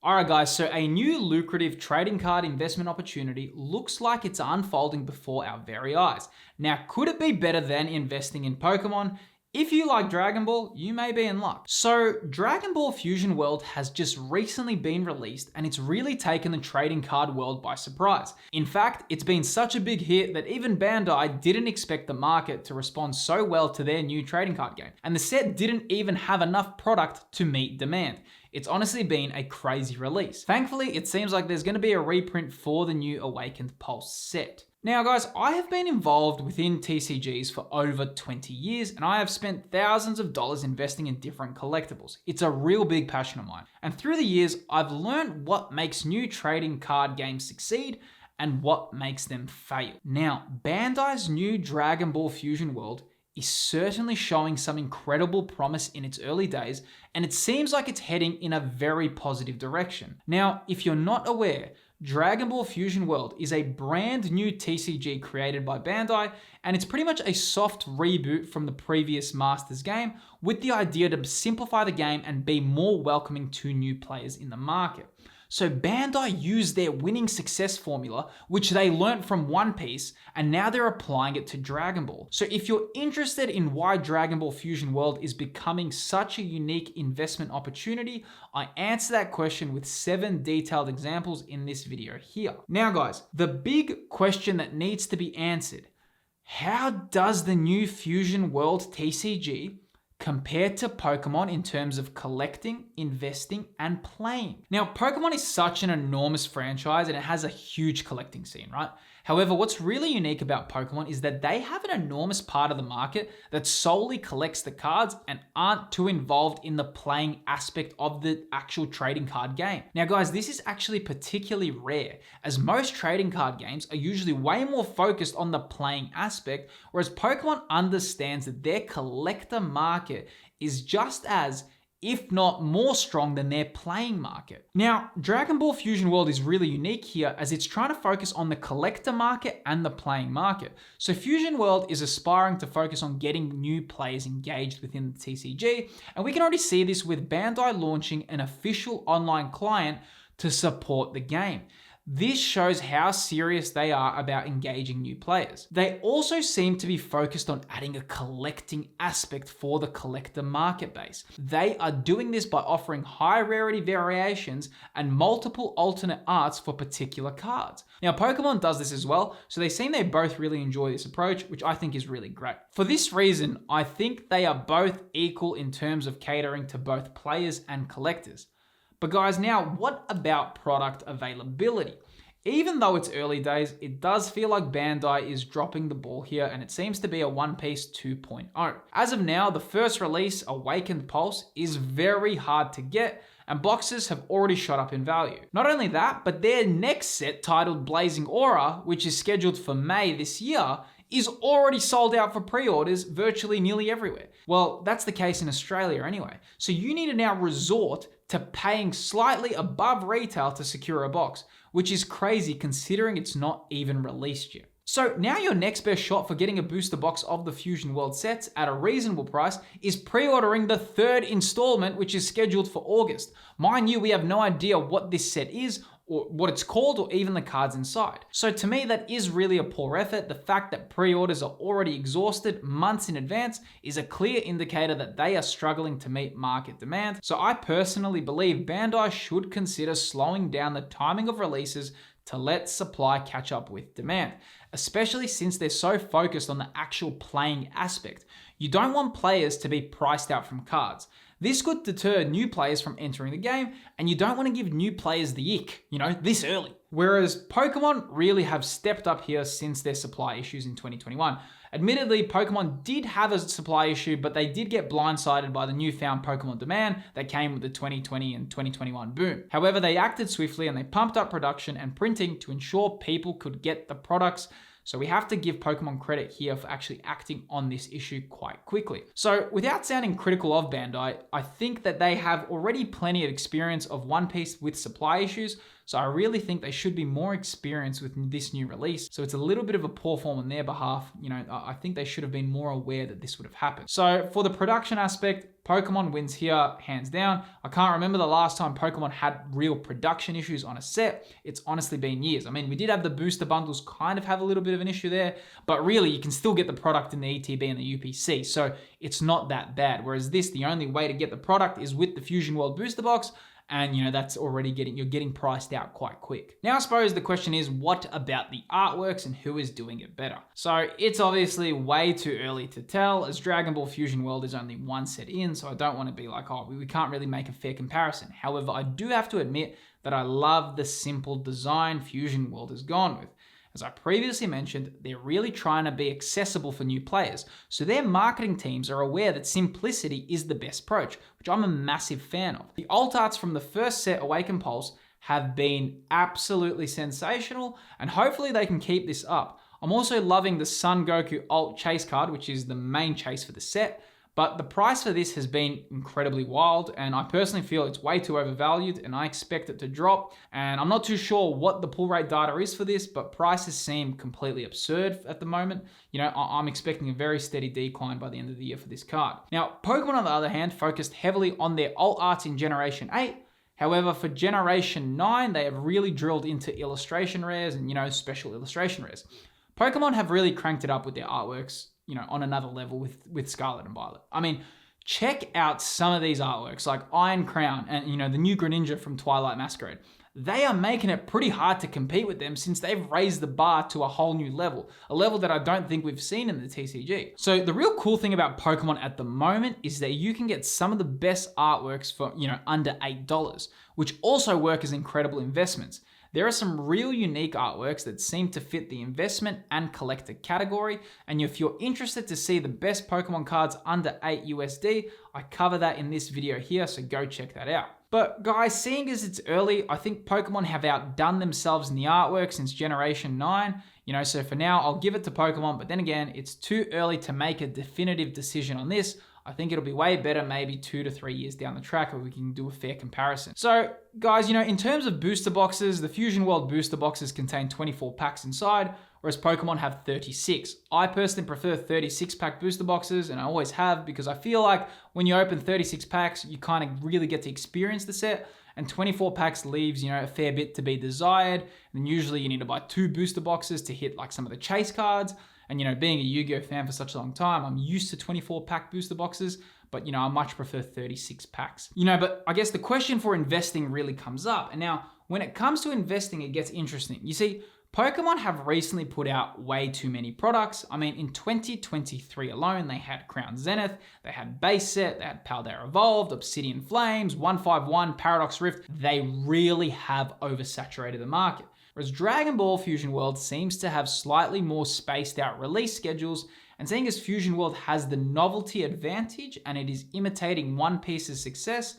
Alright guys, so a new lucrative trading card investment opportunity looks like it's unfolding before our very eyes. Now, could it be better than investing in Pokemon? If you like Dragon Ball, you may be in luck. So, Dragon Ball Fusion World has just recently been released and it's really taken the trading card world by surprise. In fact, it's been such a big hit that even Bandai didn't expect the market to respond so well to their new trading card game. And the set didn't even have enough product to meet demand. It's honestly been a crazy release. Thankfully, it seems like there's going to be a reprint for the new Awakened Pulse set. Now guys, I have been involved within TCGs for over 20 years and I have spent thousands of dollars investing in different collectibles. It's a real big passion of mine. And through the years, I've learned what makes new trading card games succeed and what makes them fail. Now, Bandai's new Dragon Ball Fusion World is certainly showing some incredible promise in its early days, and it seems like it's heading in a very positive direction. Now, if you're not aware, Dragon Ball Fusion World is a brand new TCG created by Bandai, and it's pretty much a soft reboot from the previous Masters game with the idea to simplify the game and be more welcoming to new players in the market. So Bandai used their winning success formula, which they learnt from One Piece, and now they're applying it to Dragon Ball. So if you're interested in why Dragon Ball Fusion World is becoming such a unique investment opportunity, I answer that question with 7 detailed examples in this video here. Now guys, the big question that needs to be answered: how does the new Fusion World TCG compared to Pokemon in terms of collecting, investing, and playing? Now, Pokemon is such an enormous franchise and it has a huge collecting scene, right? However, what's really unique about Pokemon is that they have an enormous part of the market that solely collects the cards and aren't too involved in the playing aspect of the actual trading card game. Now guys, this is actually particularly rare, as most trading card games are usually way more focused on the playing aspect, whereas Pokemon understands that their collector market is just as, if not more strong than their playing market. Now, Dragon Ball Fusion World is really unique here as it's trying to focus on the collector market and the playing market. So Fusion World is aspiring to focus on getting new players engaged within the TCG, and we can already see this with Bandai launching an official online client to support the game. This shows how serious they are about engaging new players. They also seem to be focused on adding a collecting aspect for the collector market base. They are doing this by offering high rarity variations and multiple alternate arts for particular cards. Now, Pokemon does this as well, so they seem they both really enjoy this approach, which I think is really great. For this reason, I think they are both equal in terms of catering to both players and collectors. But guys, now what about product availability? Even though it's early days, it does feel like Bandai is dropping the ball here, and it seems to be a One Piece 2.0. As of now, the first release, Awakened Pulse, is very hard to get, and boxes have already shot up in value. Not only that, but their next set, titled Blazing Aura, which is scheduled for May this year, is already sold out for pre-orders virtually nearly everywhere. Well, that's the case in Australia anyway. So you need to now resort to paying slightly above retail to secure a box, which is crazy considering it's not even released yet. So now your next best shot for getting a booster box of the Fusion World sets at a reasonable price is pre-ordering the 3rd installment, which is scheduled for August. Mind you, we have no idea what this set is, or what it's called, or even the cards inside. So to me, that is really a poor effort. The fact that pre-orders are already exhausted months in advance is a clear indicator that they are struggling to meet market demand. So I personally believe Bandai should consider slowing down the timing of releases to let supply catch up with demand, especially since they're so focused on the actual playing aspect. You don't want players to be priced out from cards. This could deter new players from entering the game, and you don't want to give new players the ick, this early. Whereas Pokemon really have stepped up here since their supply issues in 2021. Admittedly, Pokemon did have a supply issue, but they did get blindsided by the newfound Pokemon demand that came with the 2020 and 2021 boom. However, they acted swiftly and they pumped up production and printing to ensure people could get the products. So we have to give Pokemon credit here for actually acting on this issue quite quickly. So without sounding critical of Bandai, I think that they have already plenty of experience of One Piece with supply issues, So I really think they should be more experienced with this new release. So it's a little bit of a poor form on their behalf. I think they should have been more aware that this would have happened. So for the production aspect, Pokemon wins here, hands down. I can't remember the last time Pokemon had real production issues on a set. It's honestly been years. I mean, we did have the booster bundles kind of have a little bit of an issue there, but really you can still get the product in the ETB and the UPC, so it's not that bad. Whereas this, the only way to get the product is with the Fusion World booster box, and that's already you're getting priced out quite quick. Now I suppose the question is, what about the artworks and who is doing it better? So it's obviously way too early to tell, as Dragon Ball Fusion World is only one set in, so I don't want to be like, oh, we can't really make a fair comparison. However, I do have to admit that I love the simple design Fusion World has gone with. As I previously mentioned, they're really trying to be accessible for new players, so their marketing teams are aware that simplicity is the best approach, which I'm a massive fan of. The alt arts from the first set, Awakened Pulse, have been absolutely sensational, and hopefully they can keep this up. I'm also loving the Son Goku alt chase card, which is the main chase for the set, but the price for this has been incredibly wild, and I personally feel it's way too overvalued, and I expect it to drop. And I'm not too sure what the pull rate data is for this, but prices seem completely absurd at the moment. I'm expecting a very steady decline by the end of the year for this card. Now, Pokemon, on the other hand, focused heavily on their alt arts in Generation 8. However, for Generation 9, they have really drilled into illustration rares and, special illustration rares. Pokemon have really cranked it up with their artworks, on another level with Scarlet and Violet. I mean, check out some of these artworks like Iron Crown and, the new Greninja from Twilight Masquerade. They are making it pretty hard to compete with them since they've raised the bar to a whole new level, a level that I don't think we've seen in the TCG. So the real cool thing about Pokemon at the moment is that you can get some of the best artworks for, under $8, which also work as incredible investments. There are some real unique artworks that seem to fit the investment and collector category, and if you're interested to see the best Pokemon cards under $8 USD, I cover that in this video here, so go check that out. But guys, seeing as it's early, I think Pokemon have outdone themselves in the artwork since Generation 9, so for now I'll give it to Pokemon, but then again, it's too early to make a definitive decision on this. I think it'll be way better maybe 2 to 3 years down the track where we can do a fair comparison. So guys, in terms of booster boxes, the Fusion World booster boxes contain 24 packs inside, whereas Pokemon have 36. I personally prefer 36 pack booster boxes, and I always have, because I feel like when you open 36 packs, you kind of really get to experience the set, and 24 packs leaves, a fair bit to be desired. And usually you need to buy 2 booster boxes to hit like some of the chase cards. And, being a Yu-Gi-Oh fan for such a long time, I'm used to 24 pack booster boxes, but, I much prefer 36 packs. But I guess the question for investing really comes up. And now, when it comes to investing, it gets interesting. You see, Pokemon have recently put out way too many products. I mean, in 2023 alone, they had Crown Zenith, they had Base Set, they had Paldea Evolved, Obsidian Flames, 151, Paradox Rift. They really have oversaturated the market. Whereas Dragon Ball Fusion World seems to have slightly more spaced out release schedules, and seeing as Fusion World has the novelty advantage and it is imitating One Piece's success,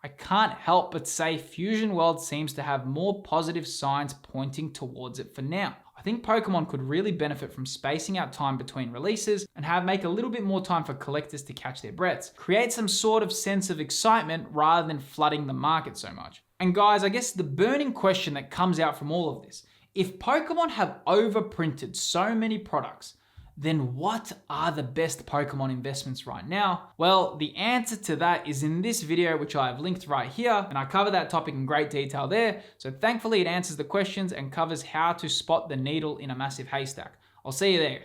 I can't help but say Fusion World seems to have more positive signs pointing towards it for now. I think Pokemon could really benefit from spacing out time between releases and make a little bit more time for collectors to catch their breaths. Create some sort of sense of excitement rather than flooding the market so much. And guys, I guess the burning question that comes out from all of this, if Pokemon have overprinted so many products, then what are the best Pokemon investments right now? Well, the answer to that is in this video, which I have linked right here, and I cover that topic in great detail there. So thankfully it answers the questions and covers how to spot the needle in a massive haystack. I'll see you there.